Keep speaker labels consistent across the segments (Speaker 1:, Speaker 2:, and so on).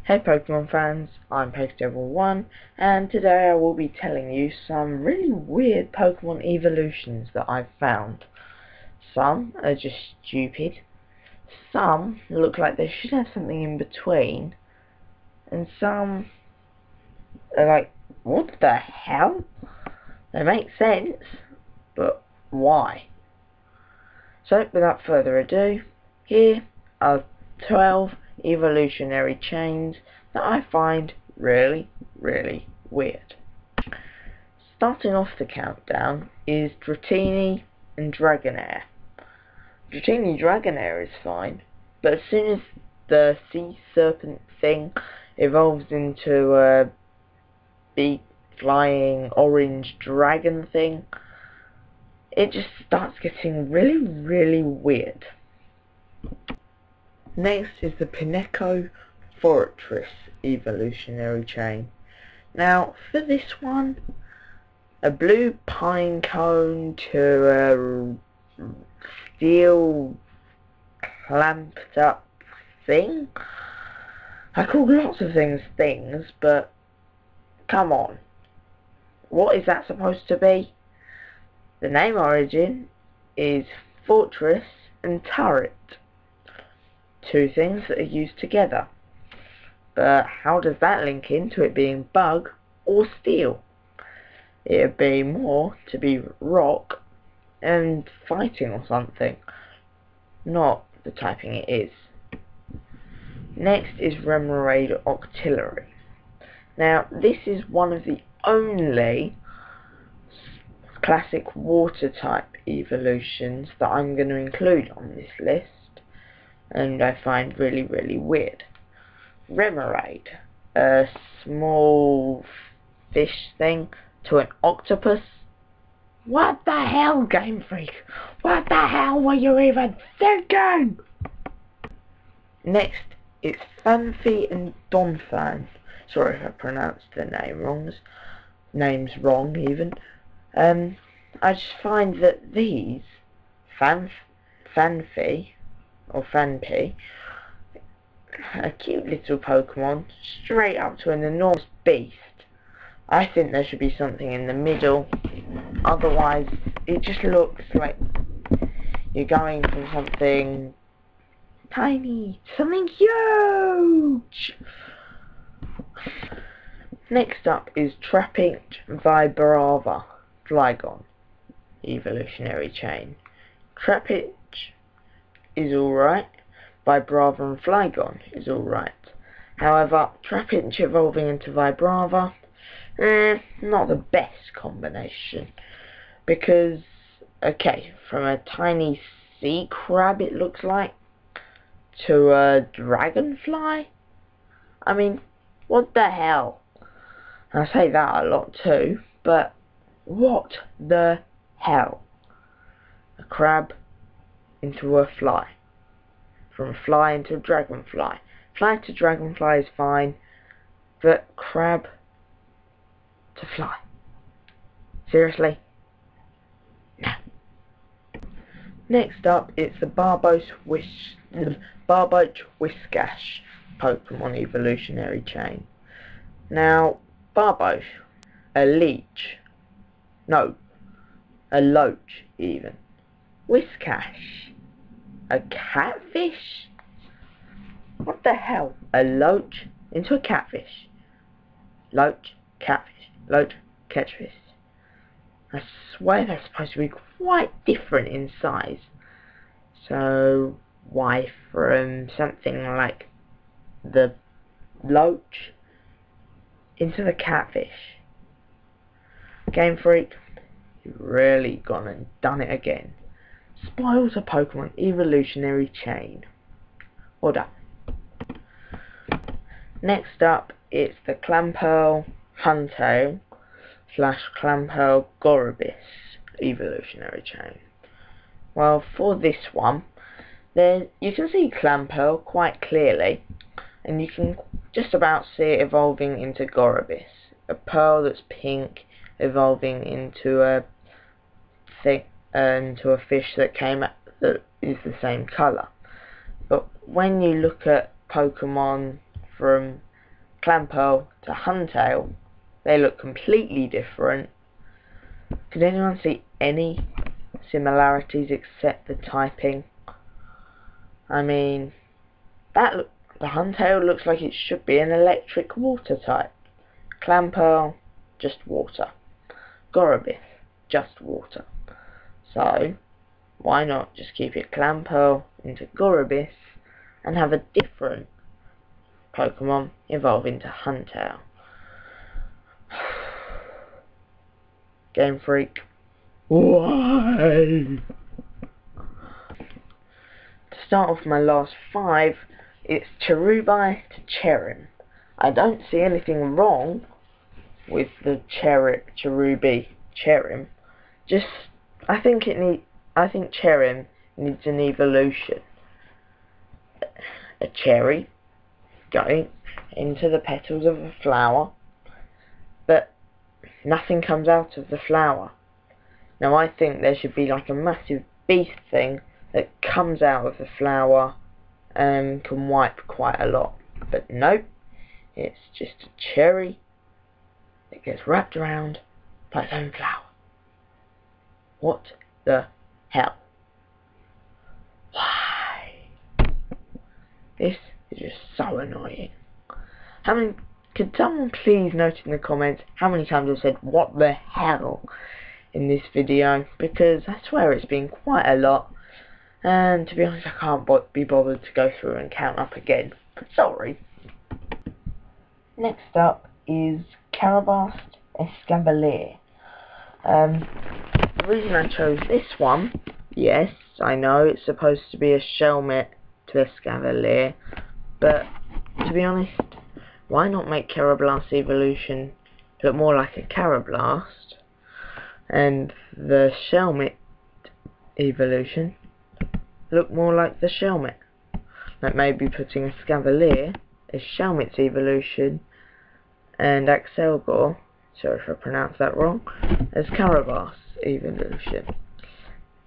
Speaker 1: Hey Pokemon fans, I'm PokeDevil1 and today I will be telling you some really weird Pokemon evolutions that I've found. Some are just stupid, some look like they should have something in between, and some are like, what the hell? They make sense, but why? So without further ado, here are 12 evolutionary chains that I find really weird. Starting off the countdown is Dratini and Dragonair. Dratini Dragonair is fine, but as soon as the sea serpent thing evolves into a big flying orange dragon thing, it just starts getting really weird. Next is the Pineco Fortress evolutionary chain. Now, for this one, a blue pine cone to a steel clamped up thing. I call lots of things things, but come on. What is that supposed to be? The name origin is fortress and turret. Two things that are used together. But how does that link into it being bug or steel? It would be more to be rock and fighting or something, not the typing it is. Next is Remoraid Octillery. Now this is one of the only classic water type evolutions that I'm going to include on this list, and I find really weird. Remoraid, a small fish thing to an octopus. What the hell, Game Freak? What the hell were you even thinking? Next, it's Phanpy and Donphan. Sorry if I pronounced the names wrong even. I just find that these Phanpy or Phanpy, a cute little Pokemon, straight up to an enormous beast. I think there should be something in the middle, otherwise it just looks like you're going from something tiny to something huge. Next up is Trapinch Vibrava Flygon evolutionary chain. Trapinch is alright, Vibrava and Flygon is alright. However, Trapinch evolving into Vibrava, not the best combination. Because, okay, from a tiny sea crab it looks like, to a dragonfly? I mean, what the hell? I say that a lot too, but what the hell? A crab into a fly. From a fly into a dragonfly. Fly to dragonfly is fine, but crab to fly? Seriously? No. Next up, it's the Barboach Whiscash Pokemon evolutionary chain. Now, Barboach, a leech. No, a loach even. Whiscash, a catfish? What the hell? A loach into a catfish. Loach, catfish. Loach, catfish. I swear they're supposed to be quite different in size. So, why from something like the loach into the catfish? Game Freak, you've really gone and done it again. Spoils a Pokemon evolutionary chain. Well done. Next up, it's the Clamperl Huntail / Clamperl Gorebyss evolutionary chain. Well, for this one, then you can see Clamperl quite clearly, and you can just about see it evolving into Gorebyss, a pearl that's pink evolving into a fish that is the same colour. But when you look at Pokemon from Clamperl to Huntail, they look completely different. Could anyone see any similarities except the typing? I mean, the Huntail looks like it should be an electric water type. Clamperl, just water. Gorebyss, just water. So, why not just keep it Clamperl into Gorebyss and have a different Pokemon evolve into Huntail? Game Freak, why? To start off my last 5, it's Cherubi to Cherrim. I don't see anything wrong with the Cherubi Cherrim. Just, I think Cherrim needs an evolution. A cherry going into the petals of a flower, but nothing comes out of the flower. Now I think there should be like a massive beast thing that comes out of the flower and can wipe quite a lot. But nope, it's just a cherry that gets wrapped around by its own flower. What the hell? Why? This is just so annoying. Could someone please note in the comments how many times I've said what the hell in this video, because I swear it's been quite a lot, and to be honest I can't be bothered to go through and count up again, but sorry. Next up is Karrablast Escavalier. The reason I chose this one, yes, I know it's supposed to be a Shelmet to Escavalier, but to be honest, why not make Karrablast evolution look more like a Karrablast, and the Shelmet evolution look more like the Shelmet? Like maybe putting Escavalier as Shelmet's evolution and Axelgor, sorry if I pronounced that wrong, as Karrablast's evolution.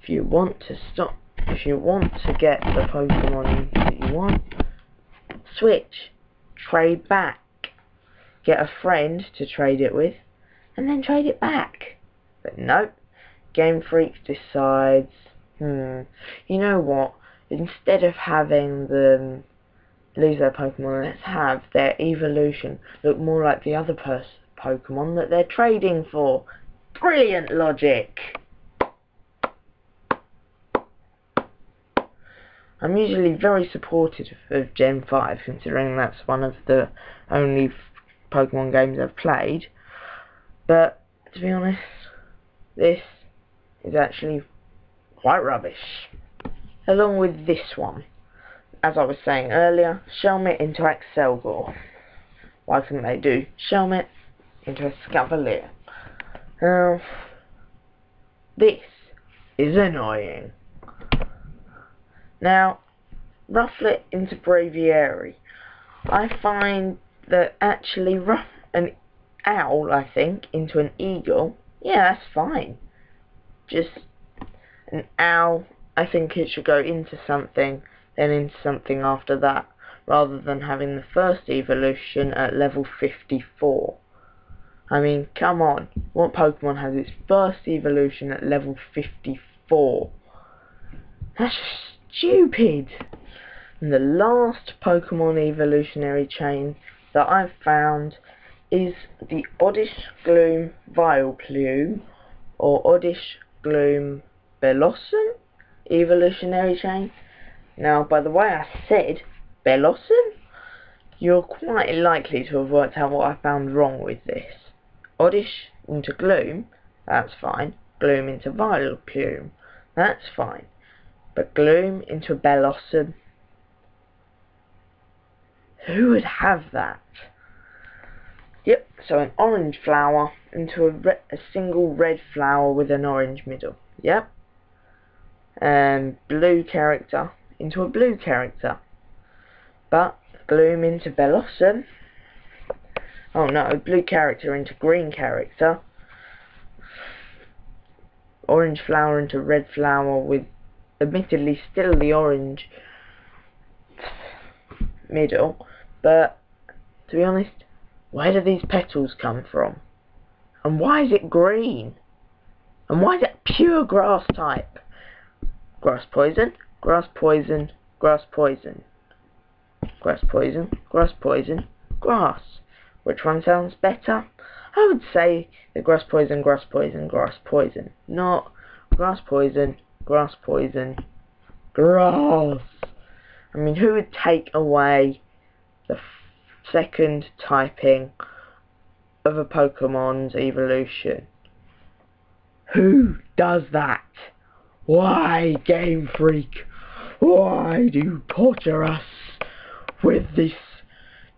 Speaker 1: If you want to get the Pokemon that you want, switch, trade back, get a friend to trade it with, and then trade it back. But nope, Game Freak decides, you know what, instead of having them lose their Pokemon, let's have their evolution look more like the other Pokemon that they're trading for. Brilliant logic! I'm usually very supportive of Gen 5, considering that's one of the only Pokemon games I've played, but to be honest, this is actually quite rubbish. Along with this one, as I was saying earlier, Shelmet into Axelgor. Why couldn't they do Shelmet into Escavalier? Now, this is annoying. Now, Rufflet into Braviary. I find that actually an owl, I think, into an eagle, yeah, that's fine. Just an owl, I think it should go into something, then into something after that, rather than having the first evolution at level 54. I mean, come on, what Pokemon has its first evolution at level 54? That's stupid! And the last Pokemon evolutionary chain that I've found is the Oddish Gloom Vileplume, or Oddish Gloom Bellossom evolutionary chain. Now, by the way I said Bellossom, you're quite likely to have worked out what I found wrong with this. Oddish into Gloom, that's fine. Gloom into Vileplume, that's fine. But Gloom into Bellossom, who would have that? Yep, so an orange flower into a single red flower with an orange middle. Yep. Blue character into a blue character. But Gloom into Bellossom. Oh no, blue character into green character. Orange flower into red flower with admittedly still the orange middle, but to be honest, Where do these petals come from? And why is it green? And why is it pure grass type? Grass poison, grass poison, grass poison. Grass poison, grass poison, grass. Which one sounds better? I would say the grass poison, grass poison, grass poison. Not grass poison, grass poison, grass. I mean, who would take away the second typing of a Pokemon's evolution? Who does that? Why, Game Freak? Why do you torture us with this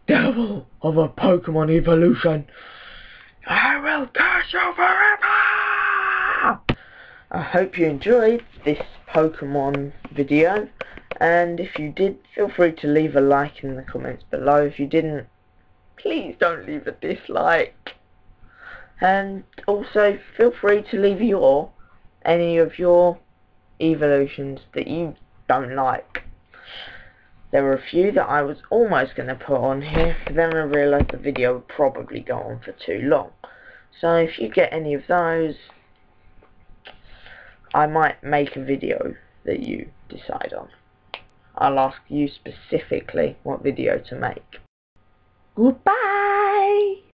Speaker 1: devil of a Pokemon evolution? I will curse you forever! I hope you enjoyed this Pokemon video, and if you did, feel free to leave a like in the comments below. If you didn't, please don't leave a dislike. And also, feel free to leave any of your evolutions that you don't like. There were a few that I was almost going to put on here, but then I realised the video would probably go on for too long. So if you get any of those, I might make a video that you decide on. I'll ask you specifically what video to make. Goodbye!